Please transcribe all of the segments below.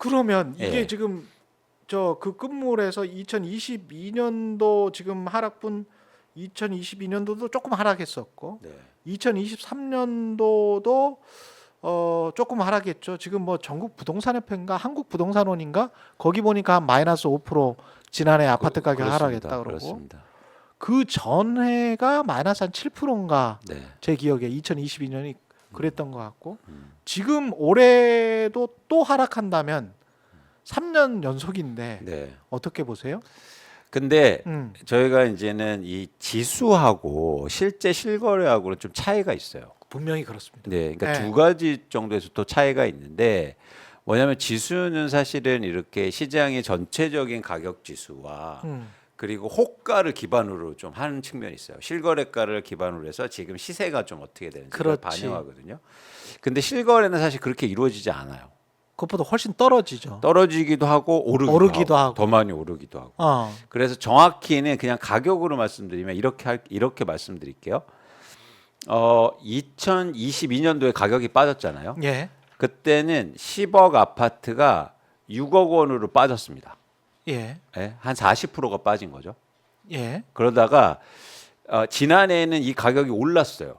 그러면 이게 예. 지금 저 그 끝물에서 2022년도 지금 하락분 2022년도도 조금 하락했었고 네. 2023년도도 조금 하락했죠. 지금 뭐 전국 부동산협회인가 한국 부동산원인가 거기 보니까 한 마이너스 5% 지난해 아파트 가격 그렇습니다. 하락했다 그러고 그렇습니다. 그 전해가 마이너스 한 7%인가 네. 제 기억에 2022년이 그랬던 것 같고 음. 지금 올해도 또 하락한다면 3년 연속인데 네. 어떻게 보세요? 근데 음, 저희가 이제는 이 지수하고 실제 실거래하고는 좀 차이가 있어요. 분명히 그렇습니다. 네, 그러니까 네. 두 가지 정도에서 또 차이가 있는데 뭐냐면 지수는 사실은 이렇게 시장의 전체적인 가격 지수와 음, 그리고 호가를 기반으로 좀 하는 측면이 있어요. 실거래가를 기반으로 해서 지금 시세가 좀 어떻게 되는지 를 그렇지. 반영하거든요. 근데 실거래는 사실 그렇게 이루어지지 않아요. 그것보다 훨씬 떨어지죠. 떨어지기도 하고 오르기도 하고. 더 많이 오르기도 하고. 어, 그래서 정확히는 그냥 가격으로 말씀드리면 이렇게 말씀드릴게요. 2022년도에 가격이 빠졌잖아요. 예, 그때는 10억 아파트가 6억 원으로 빠졌습니다. 예, 예, 한 40%가 빠진 거죠. 예. 그러다가 지난해에는 이 가격이 올랐어요.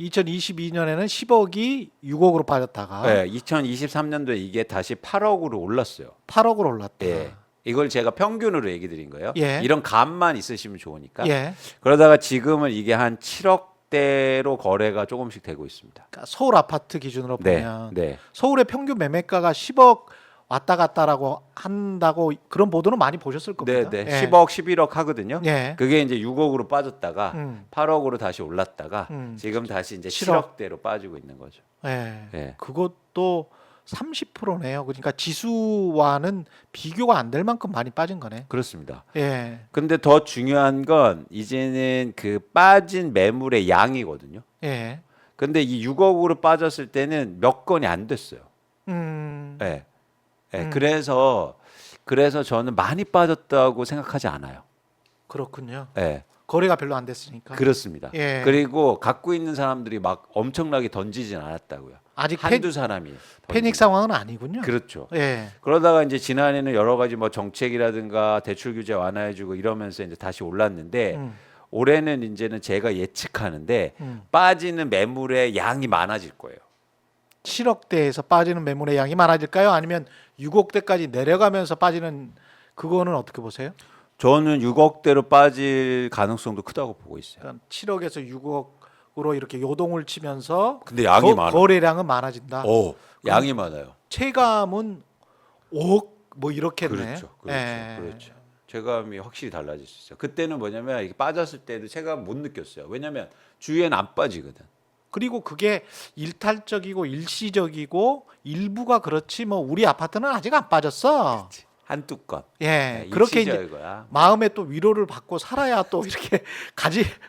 2022년에는 10억이 6억으로 빠졌다가 예, 2023년도에 이게 다시 8억으로 올랐어요. 8억으로 올랐다. 예. 이걸 제가 평균으로 얘기 드린 거예요. 예. 이런 감만 있으시면 좋으니까. 예. 그러다가 지금은 이게 한 7억대로 거래가 조금씩 되고 있습니다. 그러니까 서울 아파트 기준으로 네. 보면 네. 서울의 평균 매매가가 10억 왔다 갔다라고 한다고 그런 보도는 많이 보셨을 네, 겁니다. 네. 예. 10억, 11억 하거든요. 예. 그게 이제 6억으로 빠졌다가 음. 8억으로 다시 올랐다가 음. 지금 다시 이제 7억. 7억대로 빠지고 있는 거죠. 예. 예. 그것도 30%네요. 그러니까 지수와는 비교가 안 될 만큼 많이 빠진 거네. 그렇습니다. 예. 근데 더 중요한 건 이제는 그 빠진 매물의 양이거든요. 예. 근데 이 6억으로 빠졌을 때는 몇 건이 안 됐어요. 음. 예. 예. 그래서 저는 많이 빠졌다고 생각하지 않아요. 그렇군요. 예. 거래가 별로 안 됐으니까. 그렇습니다. 예. 그리고 갖고 있는 사람들이 막 엄청나게 던지진 않았다고요. 아직 한두 사람이 패닉 던지고. 상황은 아니군요. 그렇죠. 예. 그러다가 이제 지난해는 여러 가지 뭐 정책이라든가 대출 규제 완화해주고 이러면서 이제 다시 올랐는데 음. 올해는 이제는 제가 예측하는데 음. 빠지는 매물의 양이 많아질 거예요. 7억대에서 빠지는 매물의 양이 많아질까요? 아니면 6억대까지 내려가면서 빠지는 그거는 어떻게 보세요? 저는 6억대로 빠질 가능성도 크다고 보고 있어요. 그러니까 7억에서 6억으로 이렇게 요동을 치면서 근데 양이 많아. 거래량은 많아진다. 양이 많아요. 체감은 5억 뭐 이렇겠네. 그렇죠, 예. 그렇죠. 체감이 확실히 달라질 수 있어요. 그때는 뭐냐면 이게 빠졌을 때도 체감 못 느꼈어요. 왜냐하면 주위에는 안 빠지거든. 그리고 그게 일탈적이고 일시적이고 일부가 그렇지 뭐 우리 아파트는 아직 안 빠졌어. 한두 건. 예. 네, 그렇게 이제 일시적이야. 마음에 또 위로를 받고 살아야 또 이렇게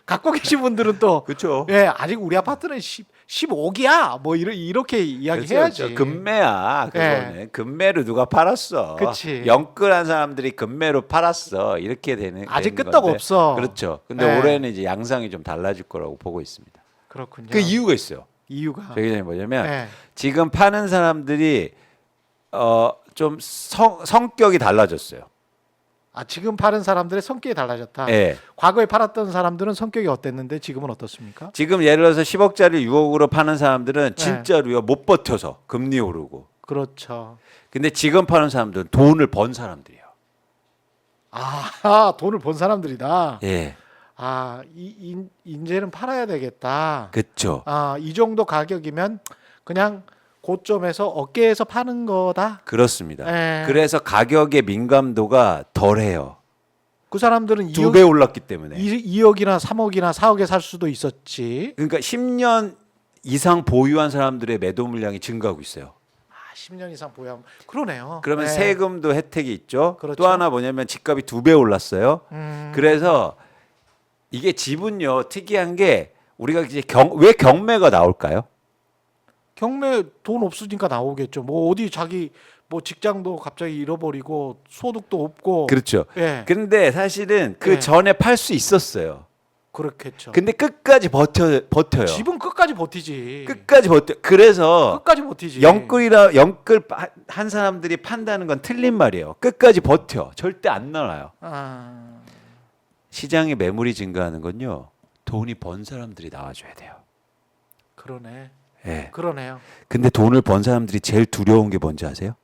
갖고 계신 분들은 또 그렇죠. 예, 아직 우리 아파트는 15억이야. 뭐 이렇게 이야기해야지. 금매야. 그거는 금매로 누가 팔았어. 그치. 영끌한 사람들이 금매로 팔았어. 이렇게 아직 되는 끄떡 건데. 없어. 그렇죠. 근데 네. 올해는 이제 양상이 좀 달라질 거라고 보고 있습니다. 그렇군요. 그 이유가 있어요. 이유가 저기 뭐냐면 예. 지금 파는 사람들이 좀 성격이 달라졌어요. 아, 지금 파는 사람들의 성격이 달라졌다. 예. 과거에 팔았던 사람들은 성격이 어땠는데 지금은 어떻습니까? 지금 예를 들어서 10억짜리 6억으로 파는 사람들은 네. 진짜로요 못 버텨서 금리 오르고. 그렇죠. 근데 지금 파는 사람들은 돈을 번 사람들이에요. 아, 돈을 본 사람들이다. 예. 아, 이제는 팔아야 되겠다. 그렇죠. 아, 이 정도 가격이면 그냥 고점에서 어깨에서 파는 거다. 그렇습니다. 예. 그래서 가격의 민감도가 덜해요. 그 사람들은 2배 올랐기 때문에. 2억이나 3억이나 4억에 살 수도 있었지. 그러니까 10년 이상 보유한 사람들의 매도 물량이 증가하고 있어요. 아, 10년 이상 보유하면 그러네요. 그러면 예. 세금도 혜택이 있죠. 그렇죠. 또 하나 뭐냐면 집값이 2배 올랐어요. 음. 그래서 이게 집은요 특이한 게 우리가 이제 왜 경매가 나올까요? 경매 돈 없으니까 나오겠죠. 뭐 어디 자기 뭐 직장도 갑자기 잃어버리고 소득도 없고. 그렇죠. 예. 근데 사실은 그 네. 전에 팔 수 있었어요. 그렇겠죠. 근데 끝까지 버텨요. 집은 끝까지 버티지. 끝까지 버텨. 그래서 끝까지 버티지. 영끌 한 사람들이 판다는 건 틀린 말이에요. 끝까지 버텨. 절대 안 나와요. 아, 시장에 매물이 증가하는 건요. 돈이 번 사람들이 나와줘야 돼요. 그러네. 예. 그러네요. 근데 돈을 번 사람들이 제일 두려운 게 뭔지 아세요?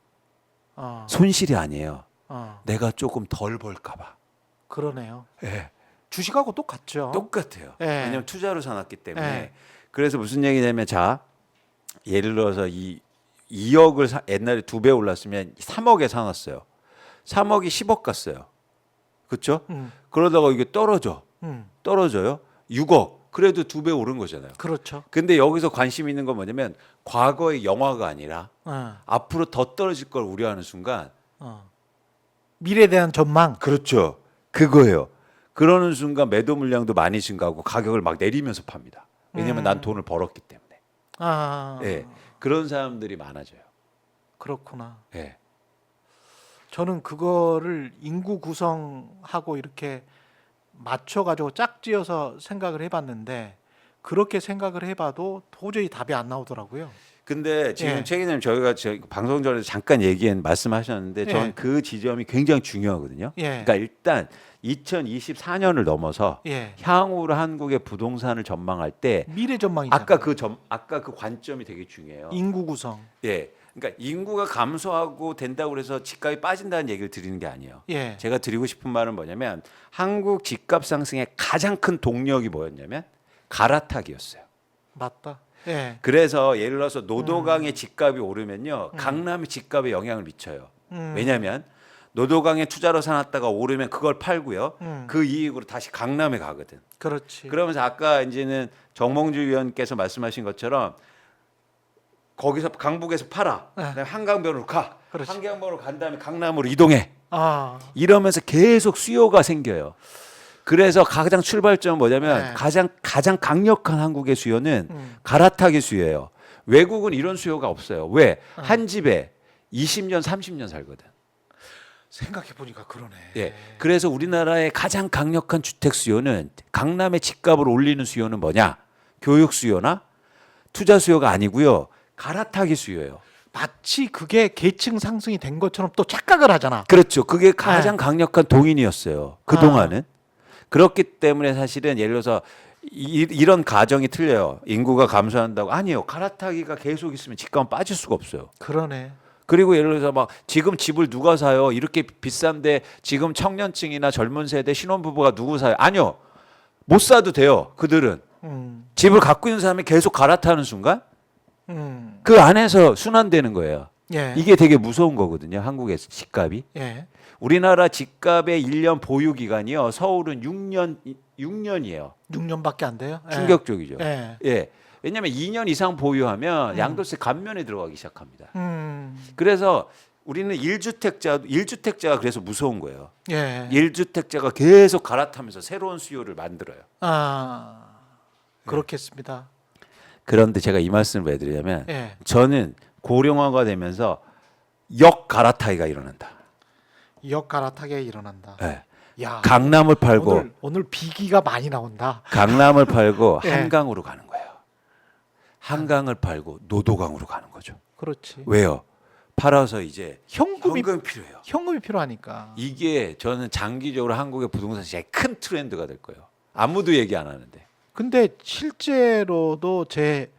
어, 손실이 아니에요. 어, 내가 조금 덜 벌까 봐. 그러네요. 예. 주식하고 똑같죠. 똑같아요. 예. 왜냐면 투자로 사놨기 때문에. 예. 그래서 무슨 얘기냐면 자, 예를 들어서 2억을 옛날에 2배 올랐으면 3억에 사놨어요. 3억이 10억 갔어요. 그렇죠? 그러다가 이게 떨어져요. 6억. 그래도 2배 오른 거잖아요. 그렇죠. 근데 여기서 관심 있는 건 뭐냐면 과거의 영화가 아니라 앞으로 더 떨어질 걸 우려하는 순간 미래에 대한 전망. 그렇죠. 그거예요. 그러는 순간 매도 물량도 많이 증가하고 가격을 막 내리면서 팝니다. 왜냐면 난 돈을 벌었기 때문에. 아, 예. 그런 사람들이 많아져요. 그렇구나. 예. 저는 그거를 인구 구성하고 이렇게 맞춰가지고 짝지어서 생각을 해봤는데 그렇게 생각을 해봐도 도저히 답이 안 나오더라고요. 근데 지금 예. 최 기자님 저희가 방송 전에 잠깐 말씀하셨는데 예. 저는 그 지점이 굉장히 중요하거든요. 예. 그러니까 일단 2024년을 넘어서 예. 향후로 한국의 부동산을 전망할 때 미래 전망이잖아요. 아까 그 관점이 되게 중요해요. 인구 구성. 예. 그러니까 인구가 감소하고 된다고 그래서 집값이 빠진다는 얘기를 드리는 게 아니에요. 예. 제가 드리고 싶은 말은 뭐냐면 한국 집값 상승의 가장 큰 동력이 뭐였냐면 갈아타기였어요. 맞다. 예. 그래서 예를 들어서 노도강의 집값이 오르면요. 강남의 집값에 영향을 미쳐요. 왜냐하면 노도강에 투자로 사놨다가 오르면 그걸 팔고요. 그 이익으로 다시 강남에 가거든. 그렇지. 그러면서 아까 이제는 정몽주 위원께서 말씀하신 것처럼 거기서 강북에서 팔아. 그다음에 한강변으로 가. 그렇지. 한강변으로 간 다음에 강남으로 이동해. 아, 이러면서 계속 수요가 생겨요. 그래서 가장 출발점은 뭐냐면 네. 가장 강력한 한국의 수요는 갈아타기 수요예요. 외국은 이런 수요가 없어요. 왜? 한 집에 20년, 30년 살거든. 생각해 보니까 그러네. 예. 그래서 우리나라의 가장 강력한 주택 수요는 강남의 집값을 올리는 수요는 뭐냐? 교육 수요나 투자 수요가 아니고요. 갈아타기 수요예요. 마치 그게 계층 상승이 된 것처럼 또 착각을 하잖아. 그렇죠. 그게 가장 강력한 동인이었어요. 그동안은. 그렇기 때문에 사실은 예를 들어서 이런 가정이 틀려요. 인구가 감소한다고. 아니에요. 갈아타기가 계속 있으면 집값은 빠질 수가 없어요. 그러네. 그리고 예를 들어서 막 지금 집을 누가 사요? 이렇게 비싼데 지금 청년층이나 젊은 세대 신혼부부가 누구 사요? 아니요. 못 사도 돼요. 그들은. 집을 갖고 있는 사람이 계속 갈아타는 순간 그 안에서 순환되는 거예요. 예. 이게 되게 무서운 거거든요. 한국에서 집값이. 예. 우리나라 집값의 1년 보유 기간이요. 서울은 6년이에요. 6년밖에 안 돼요? 예. 충격적이죠. 예. 예. 왜냐하면 2년 이상 보유하면 양도세 감면에 들어가기 시작합니다. 그래서 우리는 1주택자가 그래서 무서운 거예요. 예. 1주택자가 계속 갈아타면서 새로운 수요를 만들어요. 아, 그렇겠습니다. 그런데 제가 이 말씀을 왜 드리냐면 예. 저는 고령화가 되면서 역 갈아타기가 일어난다. 역 갈아타게 일어난다. 예. 야, 강남을 팔고 오늘 비기가 많이 나온다. 강남을 팔고 예. 한강으로 가는 거예요. 한강을 팔고 노도강으로 가는 거죠. 그렇지. 왜요? 팔아서 이제 현금이 필요해요. 현금이 필요하니까. 이게 저는 장기적으로 한국의 부동산 시장의 큰 트렌드가 될 거예요. 아무도 얘기 안 하는데. 근데 실제로도 제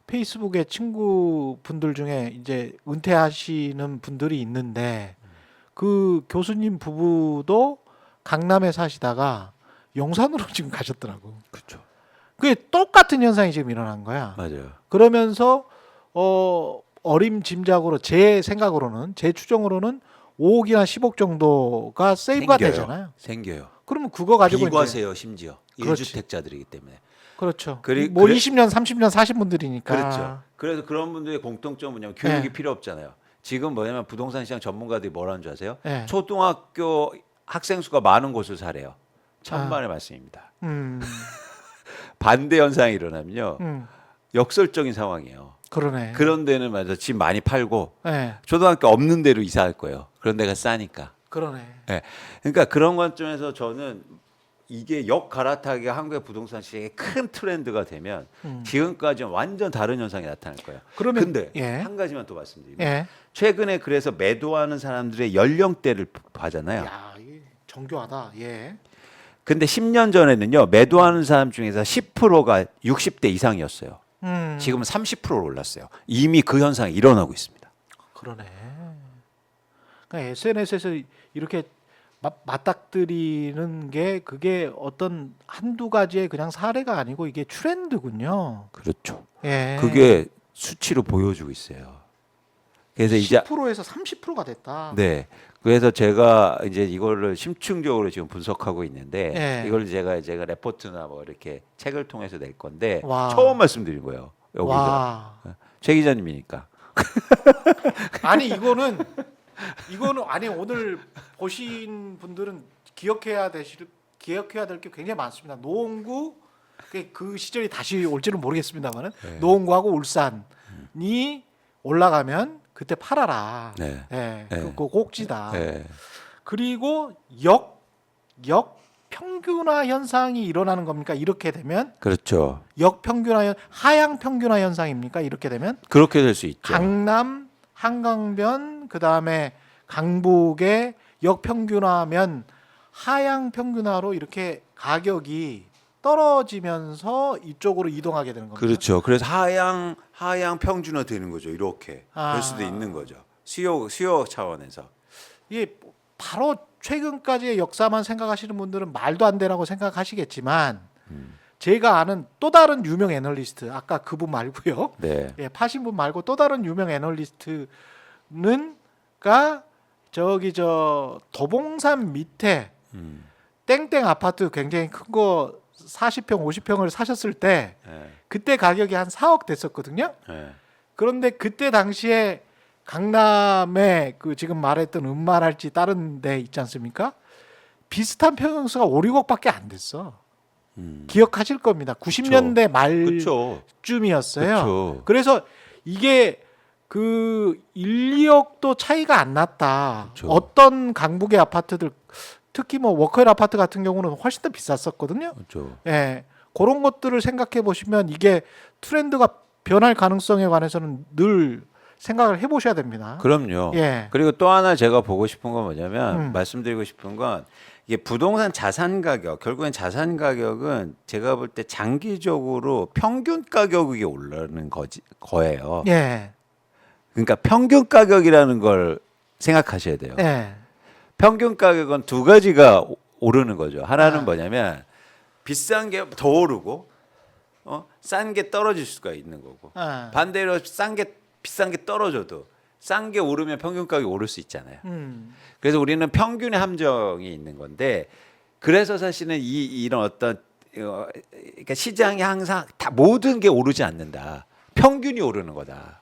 페이스북에 친구분들 중에 이제 은퇴하시는 분들이 있는데 그 교수님 부부도 강남에 사시다가 용산으로 지금 가셨더라고. 그렇죠. 그게 똑같은 현상이 지금 일어난 거야. 맞아요. 그러면서 어림짐작으로 제 생각으로는 제 추정으로는 5억이나 10억 정도가 세이브가 되잖아요. 생겨요. 그러면 그거 가지고 비과세요, 심지어. 그렇지. 1주택자들이기 때문에. 그렇죠. 그래- 20년, 30년 사신 분들이니까. 그렇죠. 그래서 그런 분들의 공통점은 뭐냐면 교육이 네. 필요 없잖아요. 지금 뭐냐면 부동산 시장 전문가들이 뭐라는 줄 아세요? 네. 초등학교 학생 수가 많은 곳을 사래요. 천만의 말씀입니다. 반대 현상이 일어나면요. 역설적인 상황이에요. 그러네. 그런 데는 맞아 집 많이 팔고 네. 초등학교 없는 데로 이사할 거예요. 그런 데가 싸니까. 그러네. 예. 그러니까 그런 관점에서 저는 이게 역 갈아타기가 한국의 부동산 시장의 큰 트렌드가 되면 지금까지는 완전 다른 현상이 나타날 거예요. 그러면 근데 예. 한 가지만 더 말씀드리면 예. 최근에 그래서 매도하는 사람들의 연령대를 봐잖아요. 야, 이게 정교하다. 예. 근데 10년 전에는요 매도하는 사람 중에서 10%가 60대 이상이었어요. 지금은 30%로 올랐어요. 이미 그 현상이 일어나고 있습니다. 그러네. 그러니까 SNS에서 이렇게 맞닥뜨리는 게 그게 어떤 한두 가지의 그냥 사례가 아니고 이게 트렌드군요. 그렇죠. 예. 그게 수치로 보여주고 있어요. 그래서 이제 10%에서 30%가 됐다. 네. 그래서 제가 이제 이거를 심층적으로 지금 분석하고 있는데 예. 이걸 제가 레포트나 뭐 이렇게 책을 통해서 낼 건데 와. 처음 말씀드린 거예요. 여기서 와. 최 기자님이니까. 아니 이거는 아니 오늘 보신 분들은 기억해야 될 게 굉장히 많습니다. 노원구 그 시절이 다시 올지는 모르겠습니다만은 네. 노원구하고 울산이 올라가면 그때 팔아라. 네. 예, 네. 그거 꼭지다. 네. 그리고 역 평균화 현상이 일어나는 겁니까? 이렇게 되면 그렇죠. 하향 평균화 현상입니까? 이렇게 되면 그렇게 될 수 있죠. 강남 한강변 그다음에 강북의 역평균화면 하향 평균화로 이렇게 가격이 떨어지면서 이쪽으로 이동하게 되는 겁니다. 그렇죠. 그래서 하향 평준화 되는 거죠. 이렇게 아. 될 수도 있는 거죠. 수요 차원에서. 이게 바로 최근까지의 역사만 생각하시는 분들은 말도 안 되라고 생각하시겠지만 제가 아는 또 다른 유명 애널리스트 아까 그분 말고요. 네. 예, 파신 분 말고 또 다른 유명 애널리스트는가 저기 도봉산 밑에 땡땡 아파트 굉장히 큰 거 40평, 50평을 사셨을 때 네. 그때 가격이 한 4억 됐었거든요. 네. 그런데 그때 당시에 강남에 그 지금 말했던 은말할지 다른 데 있지 않습니까? 비슷한 평형수가 5, 6억밖에 안 됐어. 기억하실 겁니다. 90년대 그렇죠. 말쯤이었어요. 그렇죠. 그래서 이게 그 1, 2억도 차이가 안 났다. 그렇죠. 어떤 강북의 아파트들 특히 뭐 워커힐 아파트 같은 경우는 훨씬 더 비쌌었거든요. 그렇죠. 예. 그런 것들을 생각해 보시면 이게 트렌드가 변할 가능성에 관해서는 늘 생각을 해 보셔야 됩니다. 그럼요. 예. 그리고 또 하나 제가 보고 싶은 건 뭐냐면 말씀드리고 말씀드리고 싶은 건 이게 부동산 자산 가격 결국엔 자산 가격은 제가 볼 때 장기적으로 평균 가격이 올라가는 거예요. 예. 그러니까 평균 가격이라는 걸 생각하셔야 돼요. 예. 평균 가격은 두 가지가 오르는 거죠. 하나는 아. 뭐냐면 비싼 게 더 오르고 싼 게 떨어질 수가 있는 거고 아. 반대로 비싼 게 떨어져도 싼 게 오르면 평균 가격이 오를 수 있잖아요. 그래서 우리는 평균의 함정이 있는 건데 그래서 사실은 이런 어떤 그러니까 시장이 항상 다 모든 게 오르지 않는다. 평균이 오르는 거다.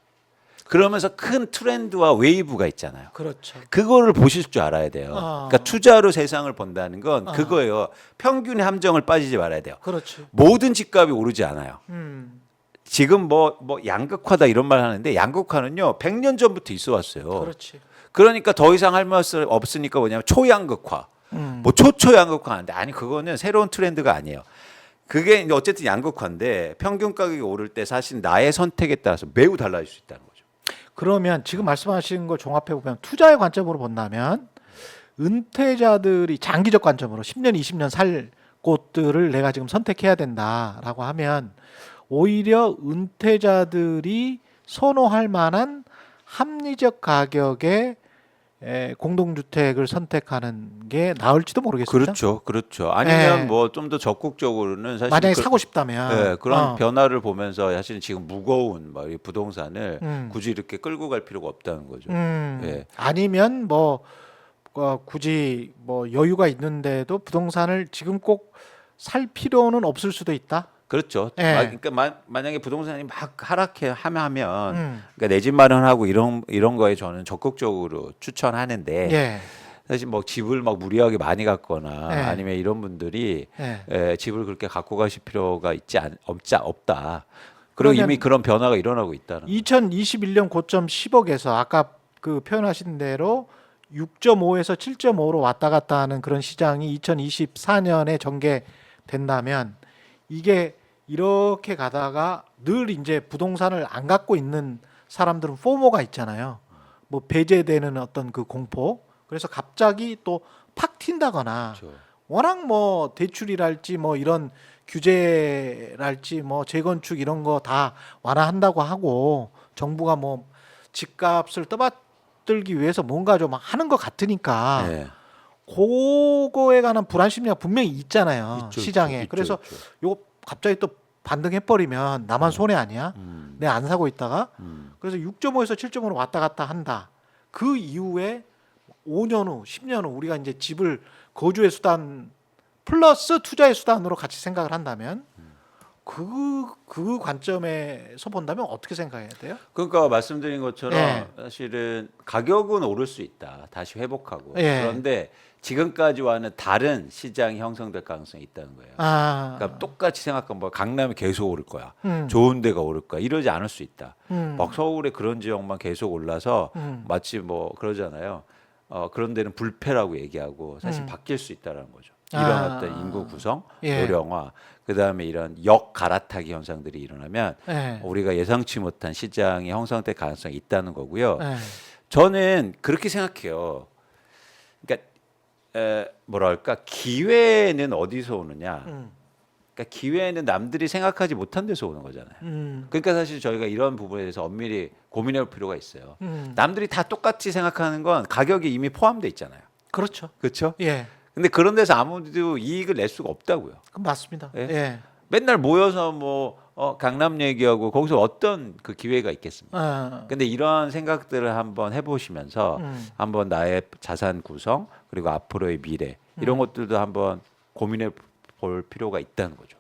그러면서 큰 트렌드와 웨이브가 있잖아요. 그렇죠. 그거를 보실 줄 알아야 돼요. 그러니까 투자로 세상을 본다는 건 그거예요. 평균의 함정을 빠지지 말아야 돼요. 그렇지. 모든 집값이 오르지 않아요. 음. 지금 뭐 양극화다 이런 말 하는데 양극화는요 100년 전부터 있어 왔어요. 그렇지. 그러니까 더 이상 할 말 없으니까 뭐냐면 초양극화, 뭐 초초양극화 하는데 아니 그거는 새로운 트렌드가 아니에요. 그게 이제 어쨌든 양극화인데 평균 가격이 오를 때 사실 나의 선택에 따라서 매우 달라질 수 있다는 거죠. 그러면 지금 말씀하신 걸 종합해 보면 투자의 관점으로 본다면 은퇴자들이 장기적 관점으로 10년, 20년 살 곳들을 내가 지금 선택해야 된다라고 하면 오히려 은퇴자들이 선호할 만한 합리적 가격의 공동주택을 선택하는 게 나을지도 모르겠습니다. 그렇죠, 그렇죠. 아니면 네. 뭐 좀 더 적극적으로는 사실 만약에 사고 싶다면 네, 그런 변화를 보면서 사실은 지금 무거운 이 부동산을 굳이 이렇게 끌고 갈 필요가 없다는 거죠. 예. 아니면 뭐 굳이 뭐 여유가 있는데도 부동산을 지금 꼭 살 필요는 없을 수도 있다. 그렇죠. 예. 그러니까 만약에 부동산이 막 하락해 하면 그러니까 내 집 마련하고 이런 거에 저는 적극적으로 추천하는데 예. 사실 뭐 집을 막 무리하게 많이 갖거나 예. 아니면 이런 분들이 예. 집을 그렇게 갖고 가실 필요가 없다. 그리고 그러면 이미 그런 변화가 일어나고 있다는. 2021년 고점 10억에서 아까 그 표현하신 대로 6.5에서 7.5로 왔다 갔다 하는 그런 시장이 2024년에 전개된다면 이게 이렇게 가다가 늘 이제 부동산을 안 갖고 있는 사람들은 포모가 있잖아요. 뭐 배제되는 어떤 그 공포. 그래서 갑자기 또 팍 튄다거나 그렇죠. 워낙 뭐 대출이랄지 뭐 이런 규제랄지 뭐 재건축 이런 거 다 완화한다고 하고 정부가 뭐 집값을 떠받들기 위해서 뭔가 좀 하는 것 같으니까 네. 그거에 관한 불안 심리가 분명히 있잖아요. 있죠, 시장에. 있죠, 그래서 있죠. 요거 갑자기 또 반등해 버리면 나만 손해 아니야? 내 안 사고 있다가 그래서 6.5에서 7.5로 왔다 갔다 한다. 그 이후에 5년 후, 10년 후 우리가 이제 집을 거주의 수단 플러스 투자의 수단으로 같이 생각을 한다면 그 관점에서 본다면 어떻게 생각해야 돼요? 그러니까 말씀드린 것처럼 예. 사실은 가격은 오를 수 있다. 다시 회복하고. 예. 그런데 지금까지와는 다른 시장이 형성될 가능성이 있다는 거예요. 아, 그러니까 똑같이 생각하면 뭐 강남이 계속 오를 거야. 음. 좋은 데가 오를 거야. 이러지 않을 수 있다. 음. 막 서울에 그런 지역만 계속 올라서 음. 마치 뭐 그러잖아요. 그런 데는 불패라고 얘기하고 사실 바뀔 수 있다는 거죠. 이런 아. 어떤 인구 구성, 예. 노령화, 그다음에 이런 역 갈아타기 현상들이 일어나면 예. 우리가 예상치 못한 시장이 형성될 가능성이 있다는 거고요. 예. 저는 그렇게 생각해요. 그러니까 뭐랄까 기회는 어디서 오느냐? 음. 그러니까 기회는 남들이 생각하지 못한 데서 오는 거잖아요. 그러니까 사실 저희가 이런 부분에 대해서 엄밀히 고민해 볼 필요가 있어요. 남들이 다 똑같이 생각하는 건 가격이 이미 포함돼 있잖아요. 그렇죠. 그렇죠? 예. 근데 그런 데서 아무도 이익을 낼 수가 없다고요. 그럼 맞습니다. 예? 예. 맨날 모여서 뭐 강남 얘기하고 거기서 어떤 그 기회가 있겠습니까? 아. 근데 이러한 생각들을 한번 해보시면서 한번 나의 자산 구성 그리고 앞으로의 미래 이런 것들도 한번 고민해 볼 필요가 있다는 거죠.